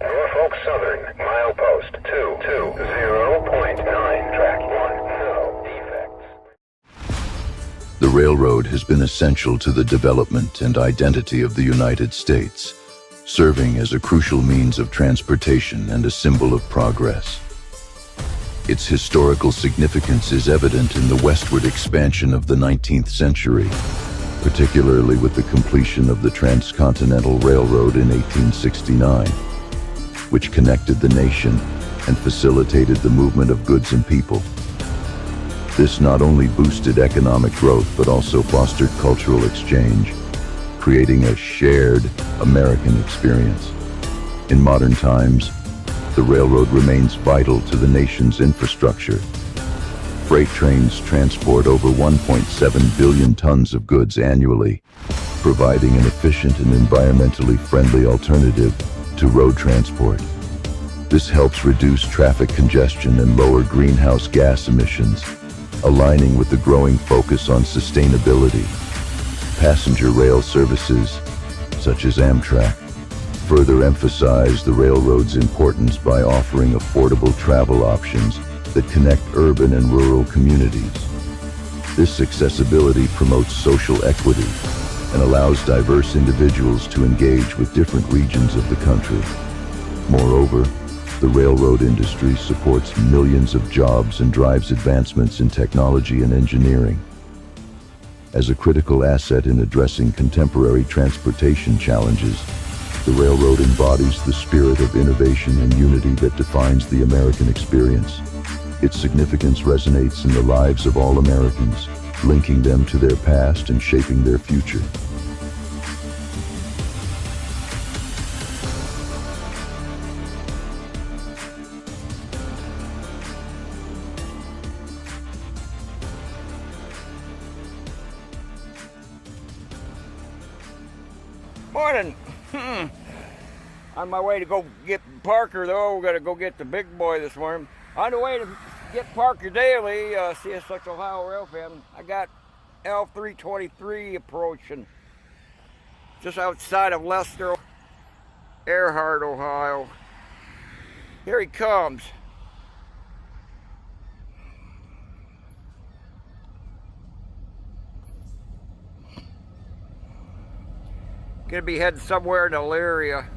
Norfolk Southern, milepost 220.9, track 1, no defects. The railroad has been essential to the development and identity of the United States, serving as a crucial means of transportation and a symbol of progress. Its historical significance is evident in the westward expansion of the 19th century, particularly with the completion of the Transcontinental Railroad in 1869, which connected the nation and facilitated the movement of goods and people. This not only boosted economic growth but also fostered cultural exchange, creating a shared American experience. In modern times, the railroad remains vital to the nation's infrastructure. Freight trains transport over 1.7 billion tons of goods annually, providing an efficient and environmentally friendly alternative to road transport. This helps reduce traffic congestion and lower greenhouse gas emissions, aligning with the growing focus on sustainability. Passenger rail services, such as Amtrak, further emphasize the railroad's importance by offering affordable travel options that connect urban and rural communities. This accessibility promotes social equity and allows diverse individuals to engage with different regions of the country. Moreover, the railroad industry supports millions of jobs and drives advancements in technology and engineering. As a critical asset in addressing contemporary transportation challenges, the railroad embodies the spirit of innovation and unity that defines the American experience. Its significance resonates in the lives of all Americans, linking them to their past and shaping their future. Morning. On my way to go get Parker, though, we're going to go get the big boy this morning. On the way to get Parker Daily, CSX Ohio Rail fan, I got L323 approaching just outside of Leicester, Earhart, Ohio. Here he comes. Gonna be heading somewhere in Elyria.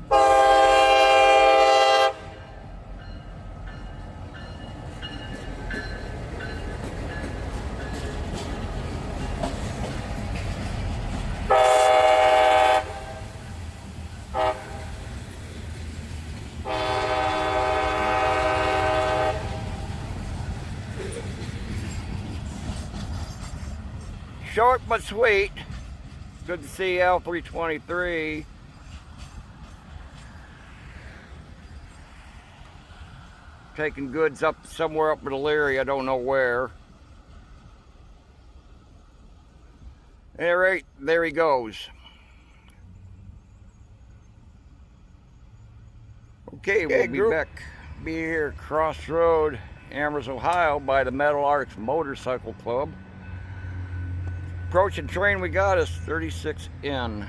Short but sweet. Good to see L323. Taking goods up somewhere up in Elyria, I don't know where. Alright, there he goes. Okay, we'll be here Crossroad, Amherst, Ohio by the Metal Arts Motorcycle Club. Approaching train we got is 36N.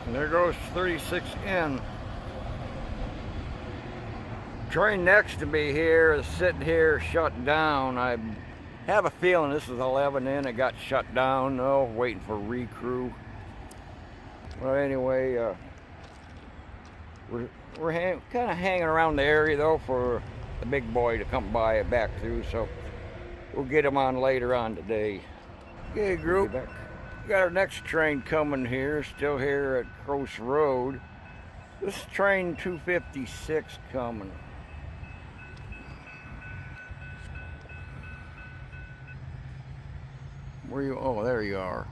And there goes 36N. Train next to me here is sitting here shut down. I have a feeling this is 11N. It got shut down. Oh, waiting for recrew. Well, anyway, we're kind of hanging around the area though for the big boy to come by it back through. So we'll get him on later on today. Okay, group. We got our next train coming here. Still here at Cross Road. This is train 256 coming. Where you? Oh, there you are.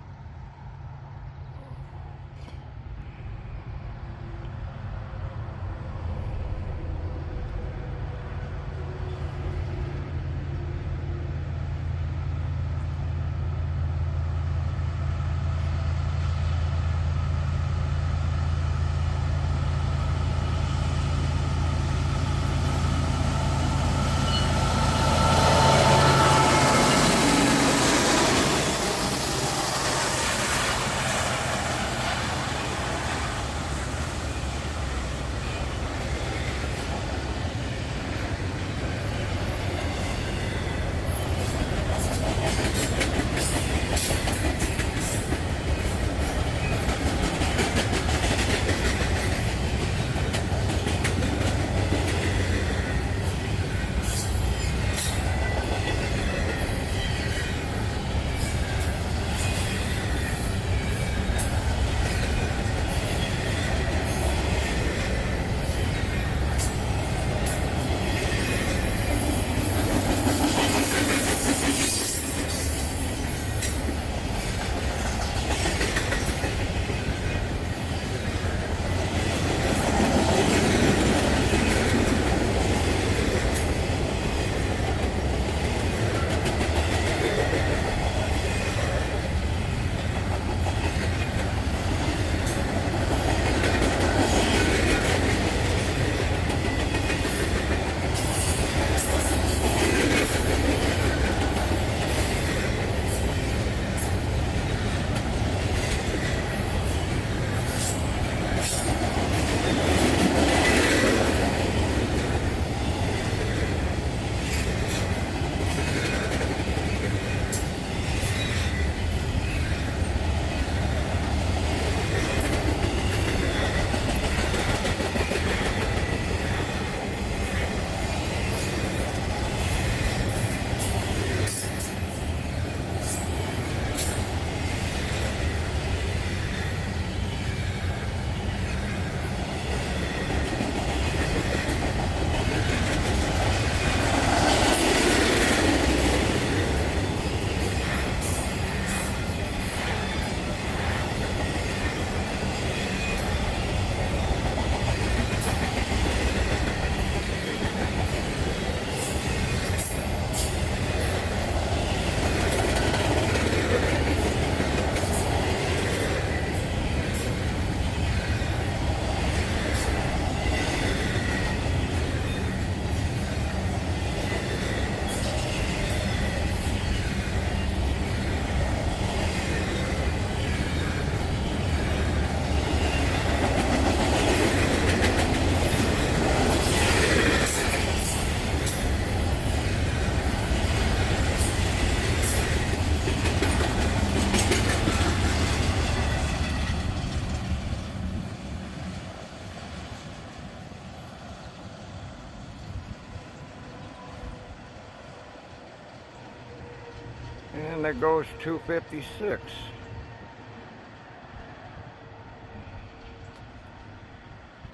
And there goes 256.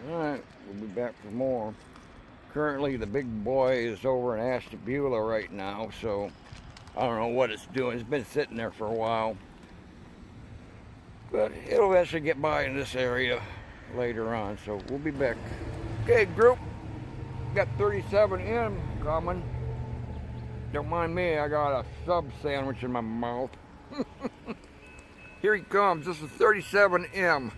Alright, we'll be back for more. Currently the big boy is over in Ashtabula right now, so I don't know what it's doing. It's been sitting there for a while. But it'll eventually get by in this area later on, so we'll be back. Okay, group, got 37M coming. Don't mind me, I got a sub sandwich in my mouth. Here he comes, this is 37M.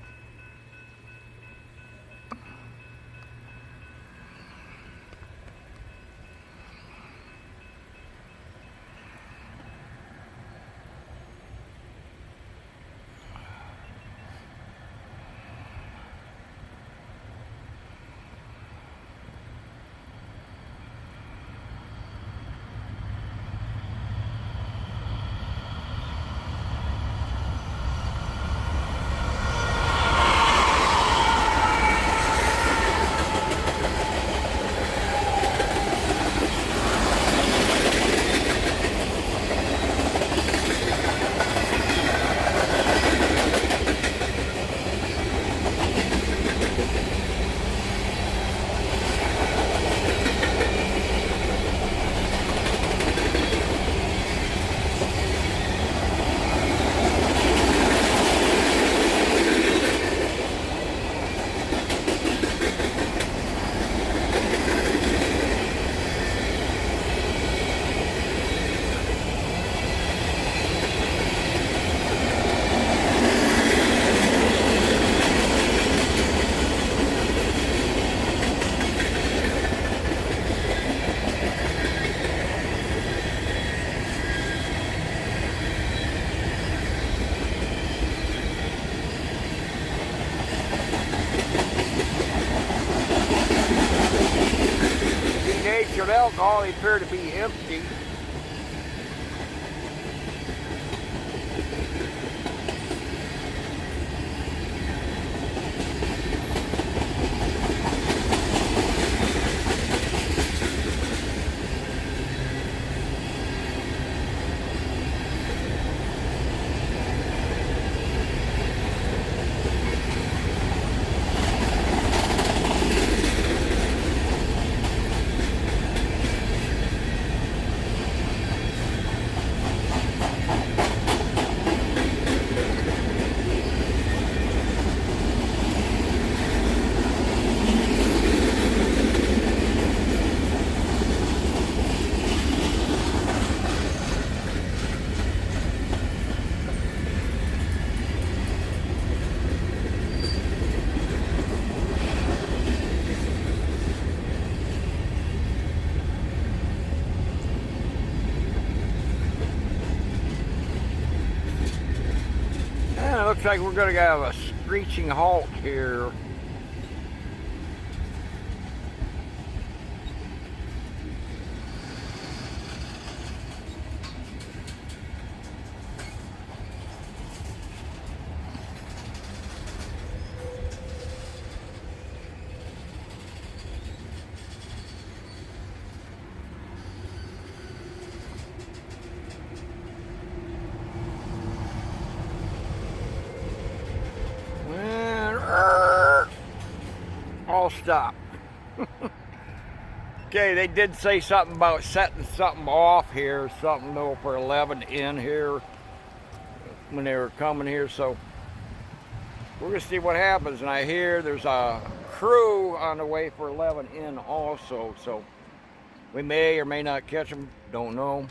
alcohol. They appear to be empty. It looks like we're going to have a screeching halt here. All stop. Okay, they did say something about setting something off here, something though for 11 in here when they were coming here, so we're gonna see what happens. And I hear there's a crew on the way for 11 in also, so we may or may not catch them, don't know.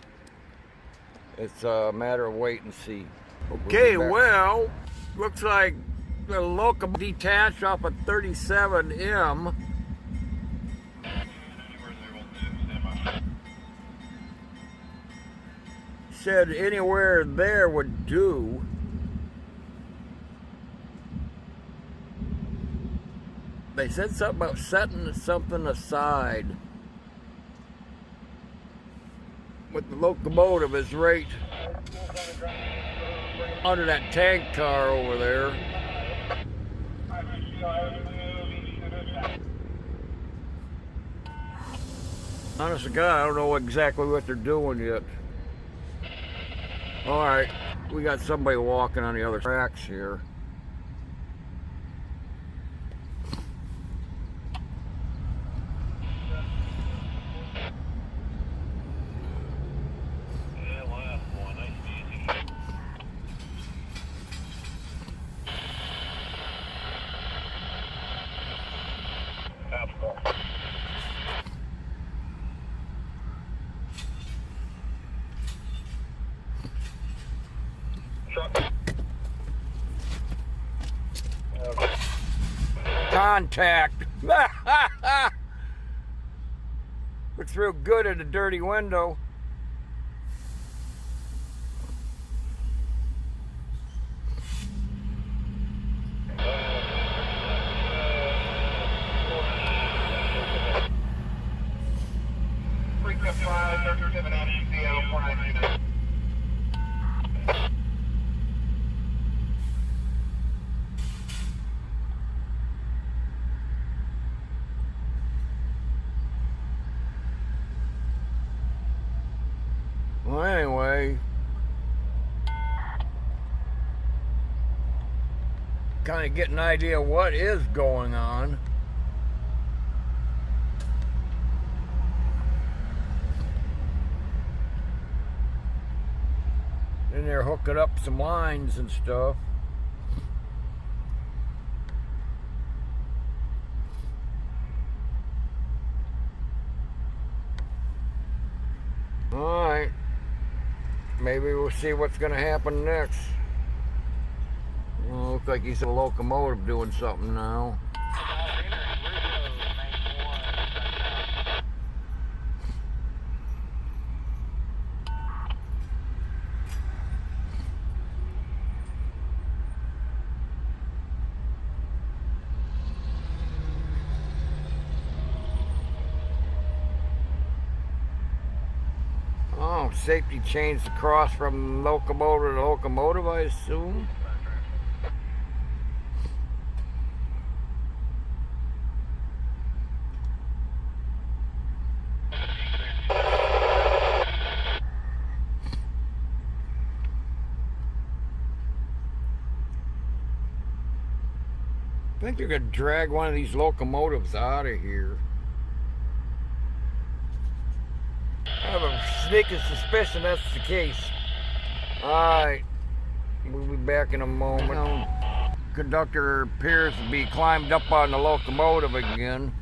It's a matter of wait and see. Okay, well, looks like the locomotive detached off of 37M. Said anywhere there would do. They said something about setting something aside. With the locomotive is right under that tank car over there. Honest to God, I don't know exactly what they're doing yet. Alright, we got somebody walking on the other tracks here. Contact. Looks real good at a dirty window. Well, anyway, kind of get an idea what is going on. Then they're hooking up some lines and stuff. All right. Maybe we'll see what's going to happen next. Well, looks like he's a locomotive doing something now. belt safety chains across from locomotive to locomotive, I assume. I think they're going to drag one of these locomotives out of here. I have a sneaking suspicion that's the case. Alright, we'll be back in a moment. Conductor appears to be climbed up on the locomotive again.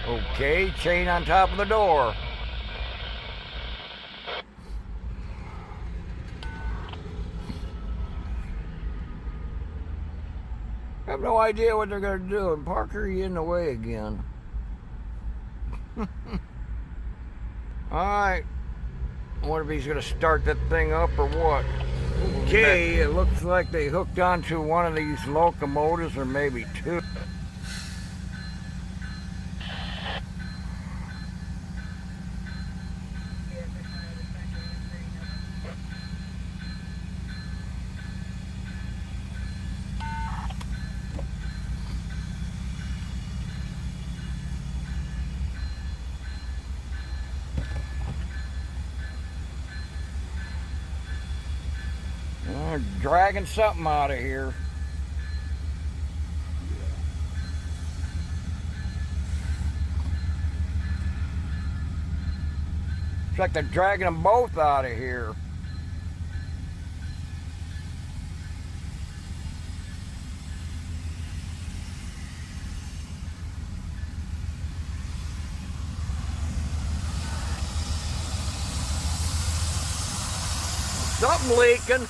Okay, chain on top of the door. I have no idea what they're going to do. And Parker, you in the way again. Alright. I wonder if he's going to start that thing up or what. Okay, it looks like they hooked onto one of these locomotives, or maybe two. Dragging something out of here. It's like they're dragging them both out of here. Something leaking.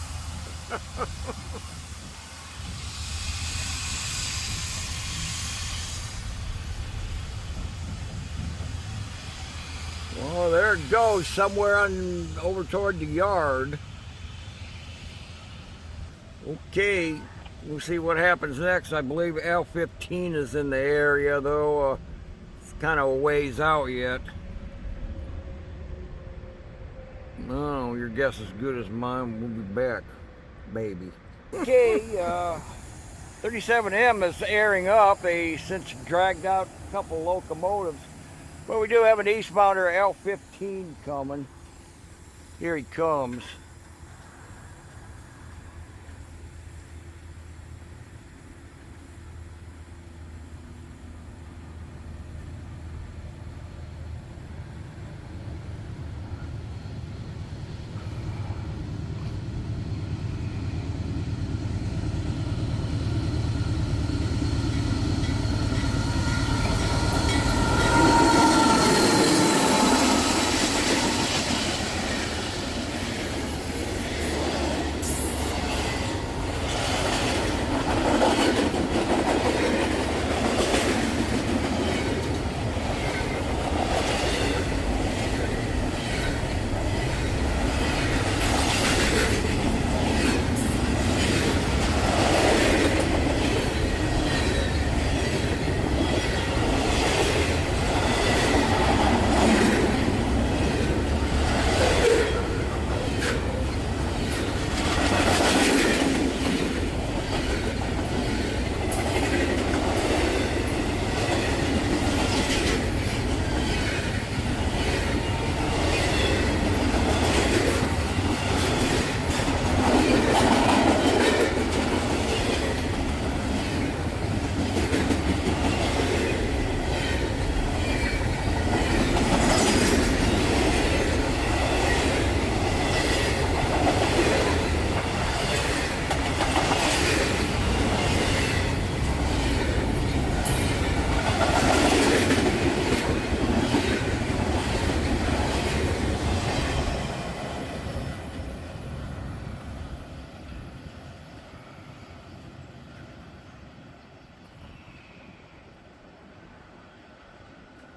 Well, there it goes, somewhere on over toward the yard. Okay, we'll see what happens next. I believe L-15 is in the area, though it's kind of a ways out yet. No, your guess is good as mine. We'll be back, baby. Okay, 37M is airing up. They since dragged out a couple locomotives. But we do have an eastbounder L-15 coming. Here he comes.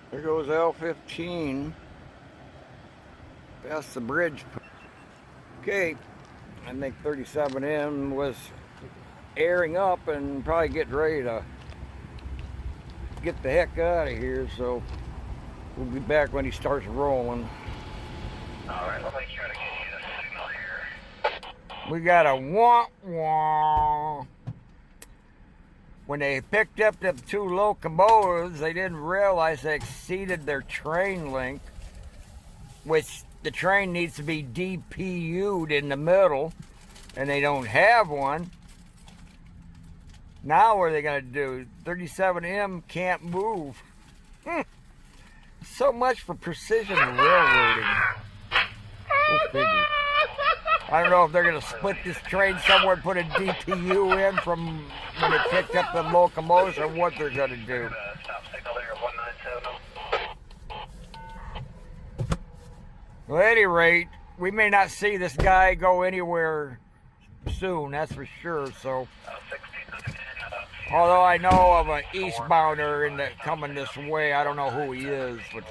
There goes L-15 past the bridge. Okay, I think 37M was airing up and probably getting ready to get the heck out of here. So we'll be back when he starts rolling. Alright, let me try to get you the signal here. We got a wah-wah. When they picked up the 2 locomotives, they didn't realize they exceeded their train length, which the train needs to be DPU'd in the middle, and they don't have one. Now what are they going to do? 37M can't move. So much for precision railroading. Go figure. I don't know if they're going to split this train somewhere and put a DPU in from when they picked up the locomotives, or what they're going to do. Stop signal there, 197. Well, at any rate, we may not see this guy go anywhere soon, that's for sure. So, although I know of an eastbounder coming this way, I don't know who he is. But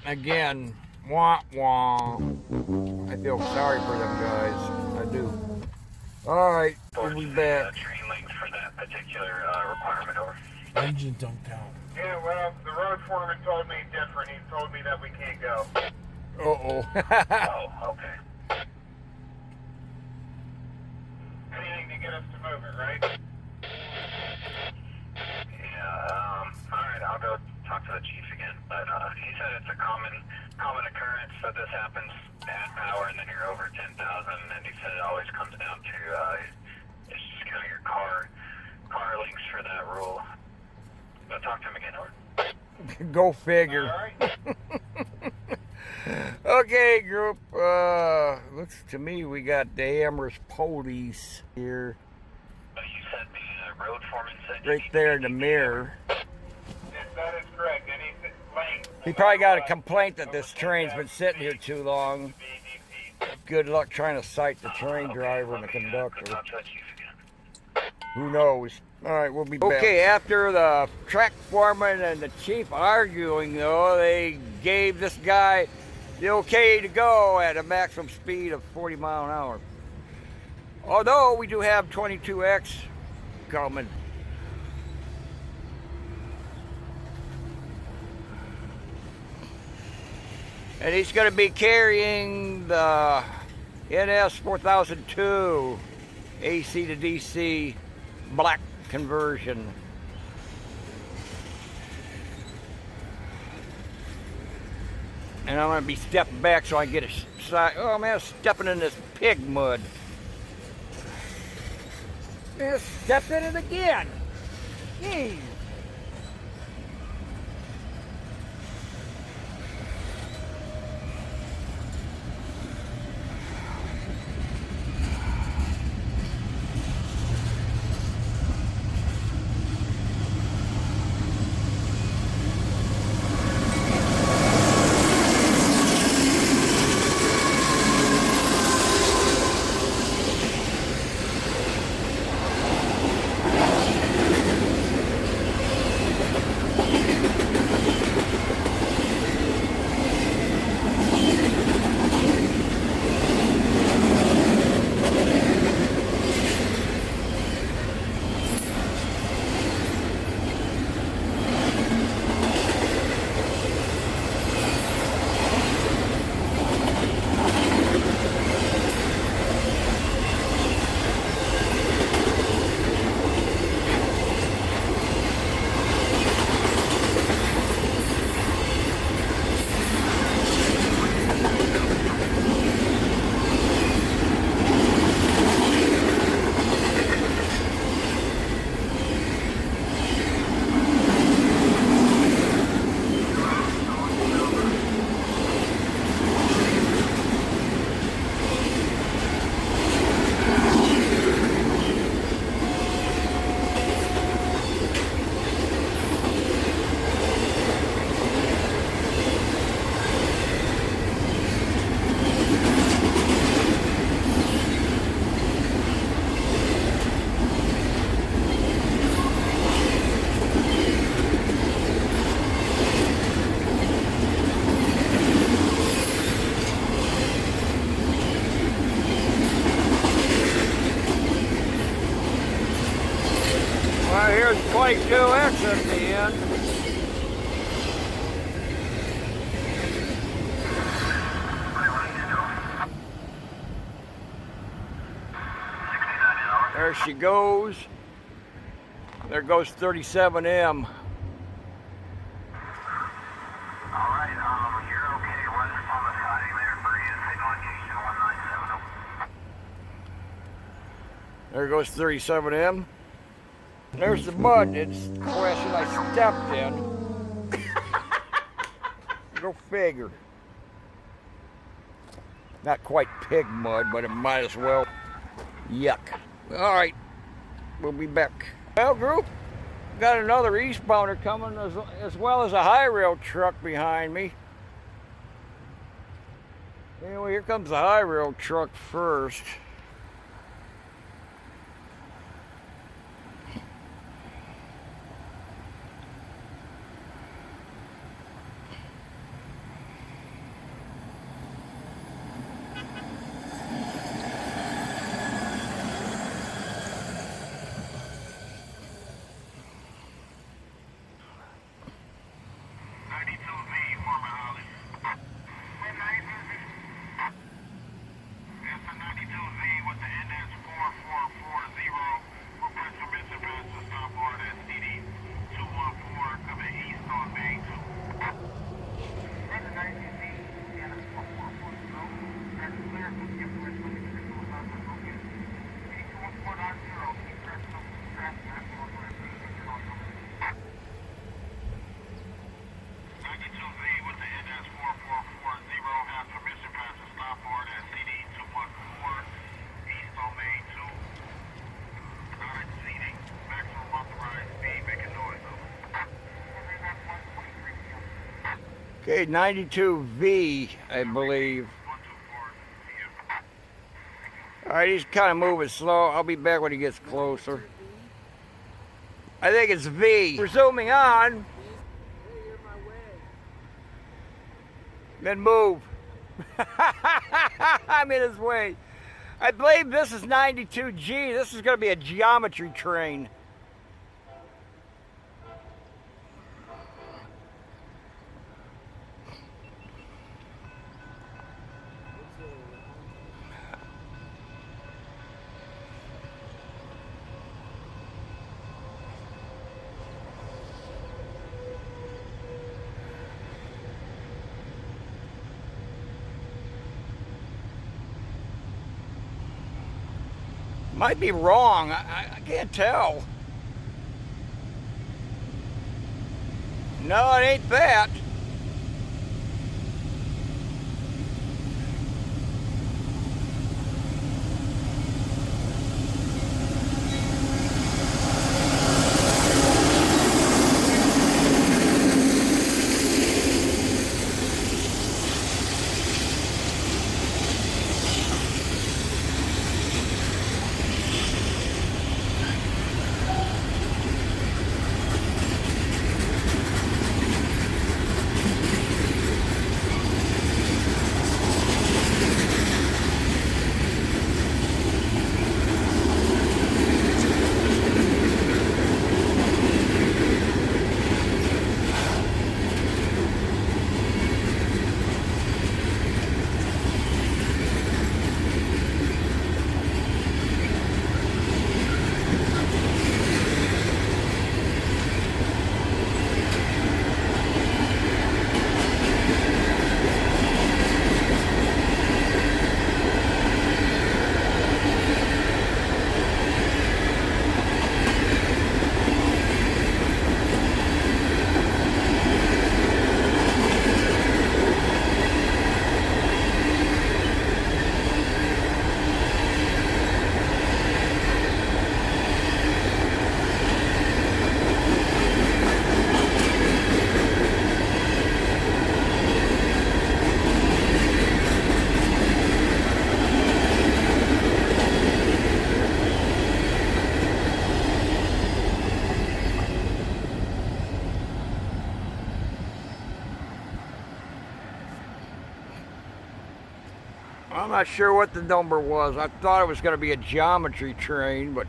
again, wah wah. I feel sorry for them guys. I do. All right, we'll be back. Train length for that particular requirement, over. Engine don't count. Yeah, well, the road foreman told me different. He told me that we can't go. Uh-oh. Oh, okay. Anything to get us to move it, right? Yeah, alright, I'll go talk to the chief again. But he said it's a common occurrence that this happens, bad power, and then you're over 10,000, and he said it always comes down to, it's just kind of your car links for that rule. Go talk to him again, over. Go figure. Okay, group. Looks to me we got the Amherst police here. But you said the road foreman said Right there in the mirror. Yes, that is correct. Any length. He probably got a complaint that this train's been sitting here too long. Good luck trying to cite the train driver and the conductor. Talk to the chief again. Who knows? All right, we'll be back. Okay, after the track foreman and the chief arguing, though, they gave this guy the okay to go at a maximum speed of 40 miles an hour. Although we do have 22X coming. And he's going to be carrying the NS 4002 AC to DC black conversion. And I'm going to be stepping back so I can get a side. Oh man, stepping in this pig mud. Man, stepped in it again. Jeez. 92X at the end. There she goes. There goes 37M. There goes 37M. There's the mud. It's the question I stepped in. Go figure. Not quite pig mud, but it might as well. Yuck. All right, we'll be back. Well, group, got another eastbounder coming as well as a high rail truck behind me. Anyway, here comes the high rail truck first. Okay, 92V, I believe. All right, he's kind of moving slow. I'll be back when he gets closer. I think it's V. We're zooming on. Then move. I'm in his way. I believe this is 92G. This is going to be a geometry train. Might be wrong. I can't tell. No, it ain't that. I'm not sure what the number was. I thought it was going to be a geometry train, but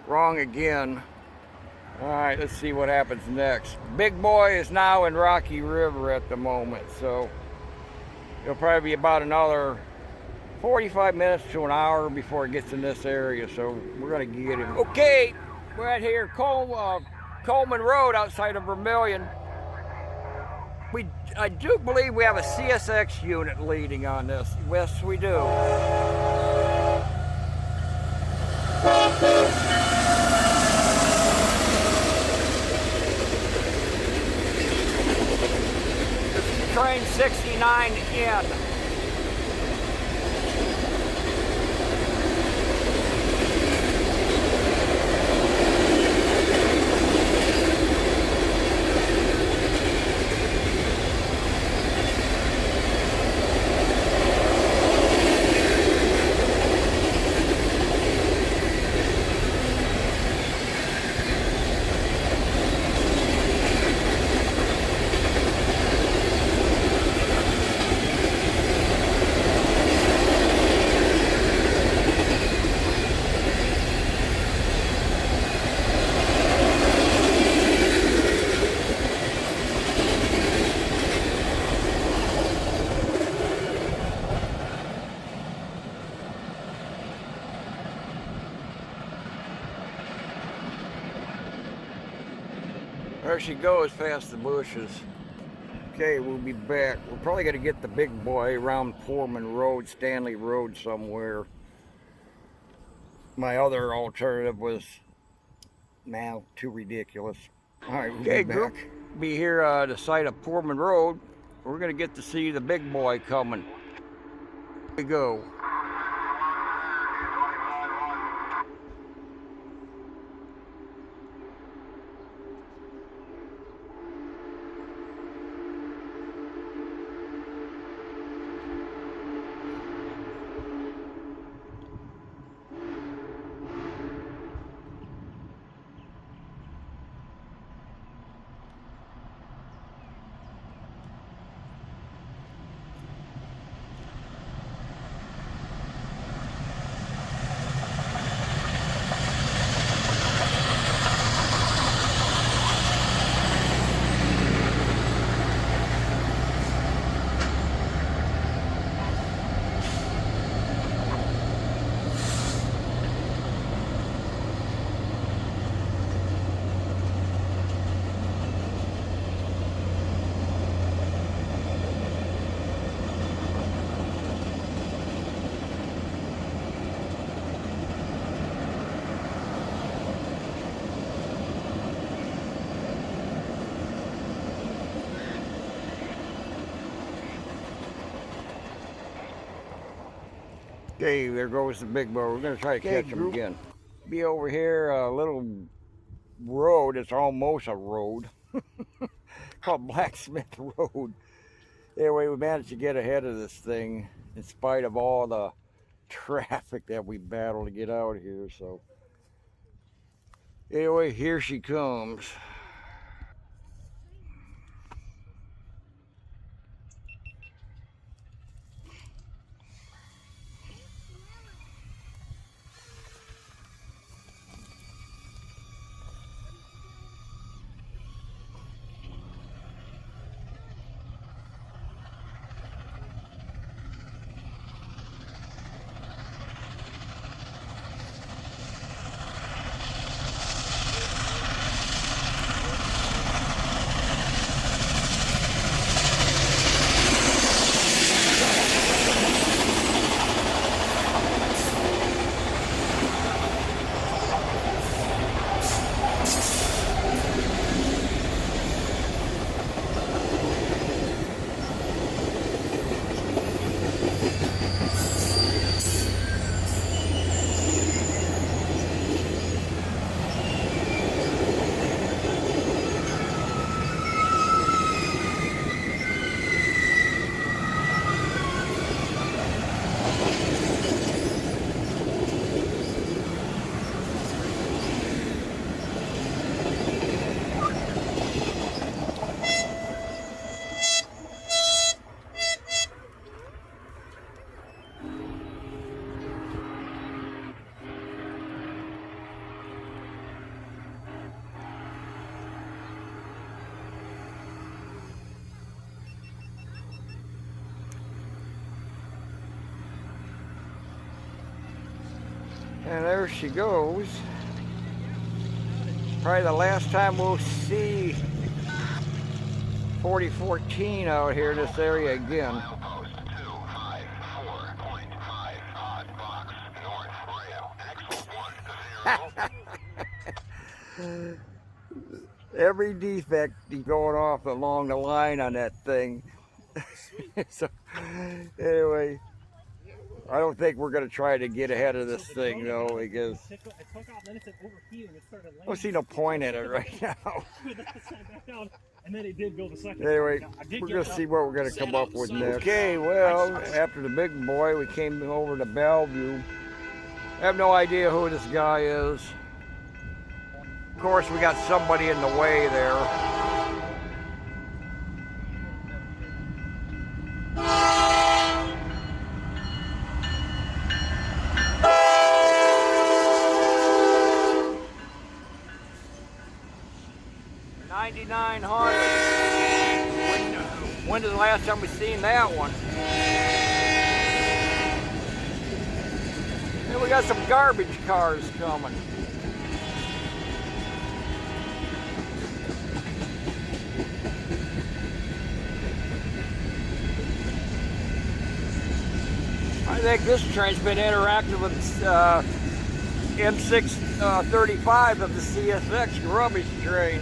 wrong again. All right, let's see what happens next. Big boy is now in Rocky River at the moment, so it'll probably be about another 45 minutes to an hour before it gets in this area, so we're gonna get him. Okay, we're at here, Coleman Road outside of Vermilion. I do believe we have a CSX unit leading on this. Yes, we do. This is train 69N. There she goes past the bushes. Okay, we'll be back. We're probably going to get the big boy around Foreman Road, Stanley Road somewhere. My other alternative was now too ridiculous. All right, we'll be back. Be here at the site of Foreman Road. We're going to get to see the big boy coming. Here we go. Okay, there goes the big boy. We're going to try to catch him again. Be over here, a little road. It's almost a road. Called Blacksmith Road. Anyway, we managed to get ahead of this thing in spite of all the traffic that we battled to get out here. So, anyway, here she comes. And there she goes. Probably the last time we'll see 4014 out here in this area again. Milepost 254.5 odd box north rail. Axle 10. Every defect is going off along the line on that thing. So, anyway, I don't think we're going to try to get ahead of this thing, though, because I don't see no point in it right now. And then it did go the second. Anyway, we're going to see what we're going to come up with next. Okay, well, after the big boy, we came over to Bellevue. I have no idea who this guy is. Of course, we got somebody in the way there. $9,900. When is the last time we seen that one? And we got some garbage cars coming. I think this train's been interacting with M635 of the CSX rubbish train.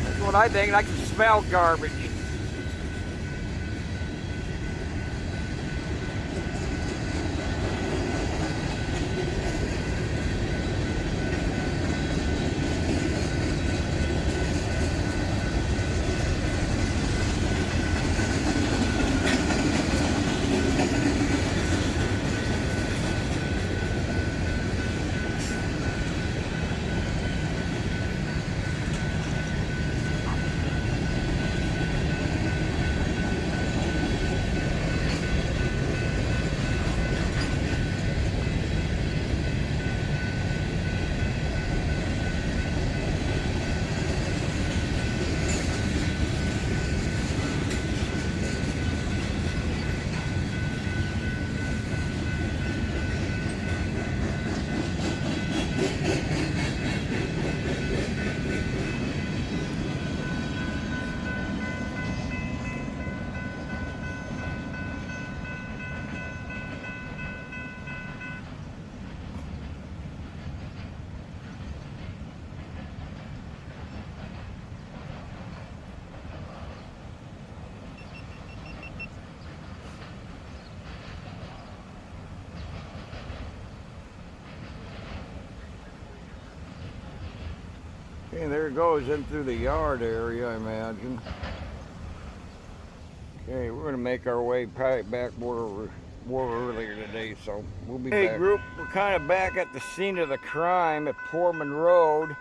That's what I think. I can smell garbage. Okay, there it goes in through the yard area, I imagine. Okay, we're gonna make our way probably back where we were earlier today, so we'll be back. Hey group, we're kind of back at the scene of the crime at Portman Road,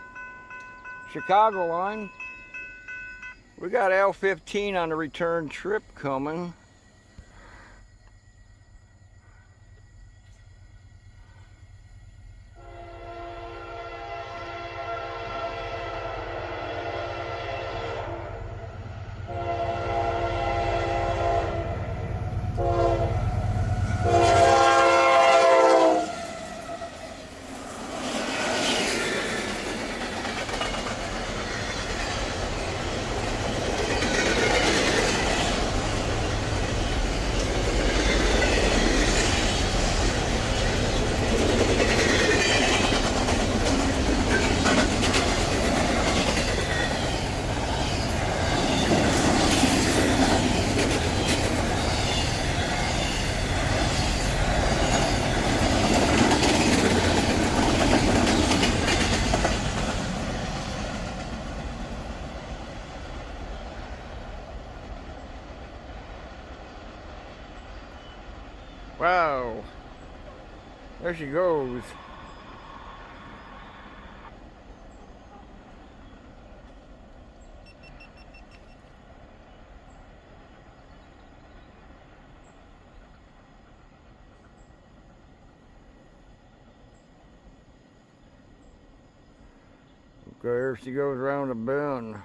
Chicago line. We got L15 on the return trip coming. Wow, there she goes. Okay, there she goes around the bend.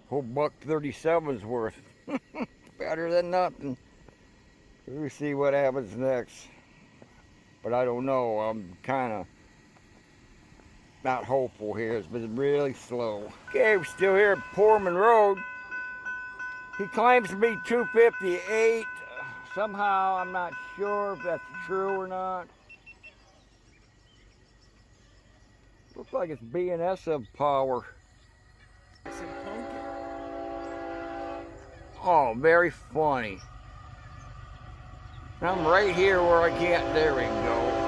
Whole $1.37's worth. Better than nothing. We'll see what happens next. but I don't know. I'm kind of not hopeful here. It's been really slow. Okay, we're still here at Poorman Road. He claims to be 258. Somehow, I'm not sure if that's true or not. Looks like it's BNSF power. I said pumpkin. Oh, very funny. I'm right here where I can't. There we go.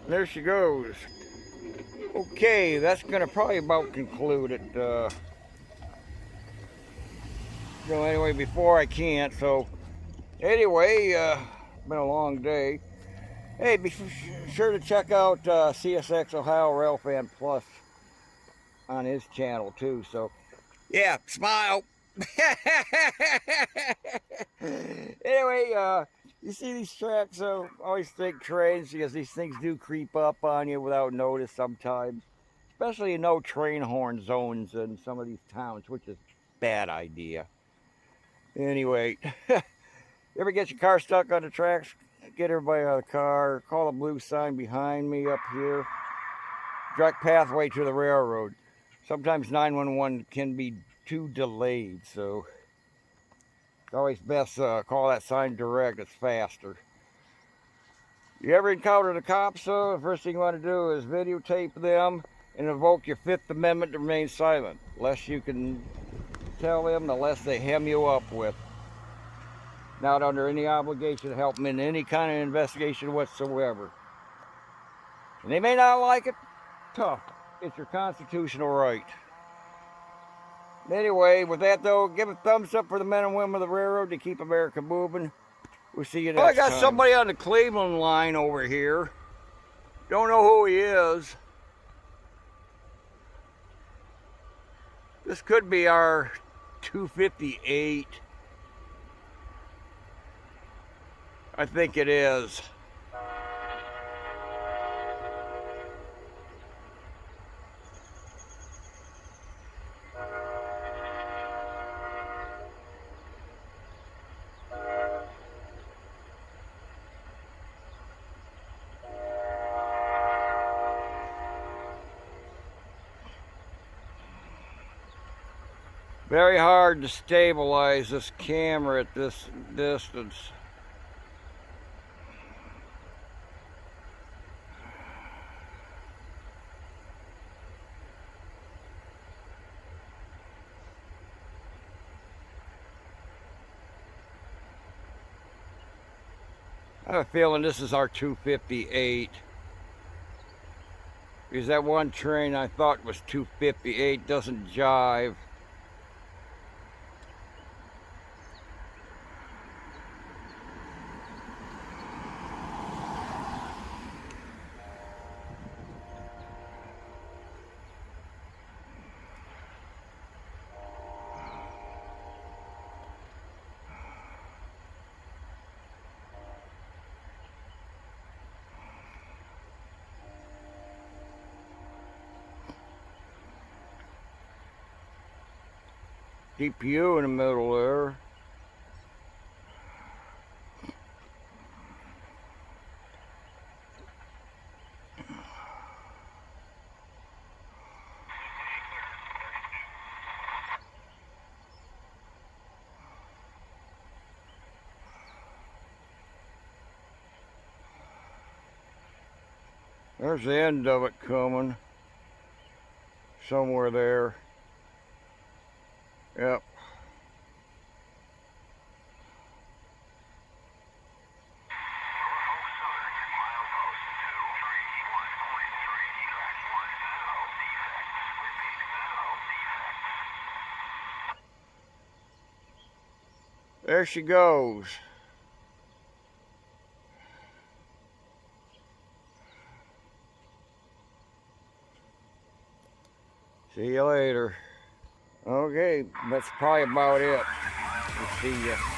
There she goes. Okay, that's gonna probably about conclude it. Anyway, before I can't. So, anyway, been a long day. Hey, be sure to check out CSX Ohio Railfan Plus on his channel too. So, yeah, smile. Anyway, you see these tracks, always think trains because these things do creep up on you without notice sometimes, especially in no train horn zones in some of these towns, which is a bad idea. Anyway, you ever get your car stuck on the tracks? Get everybody out of the car, call the blue sign behind me up here. Direct pathway to the railroad. Sometimes 911 can be too delayed, so it's always best call that sign direct. It's faster. You ever encounter the cops, the first thing you want to do is videotape them and invoke your Fifth Amendment to remain silent. The less you can tell them, the less they hem you up with. Not under any obligation to help them in any kind of investigation whatsoever. And they may not like it. Tough. It's your constitutional right. Anyway, with that though, give a thumbs up for the men and women of the railroad to keep America moving. We'll see you next time. I got somebody on the Cleveland line over here. Don't know who he is. This could be our 258. I think it is. Very hard to stabilize this camera at this distance. I have a feeling this is our 258. Because that one train I thought was 258 doesn't jive. DPU in the middle there. There's the end of it coming. Somewhere there. Yep. There she goes. See you later. Okay, that's probably about it. We'll see ya.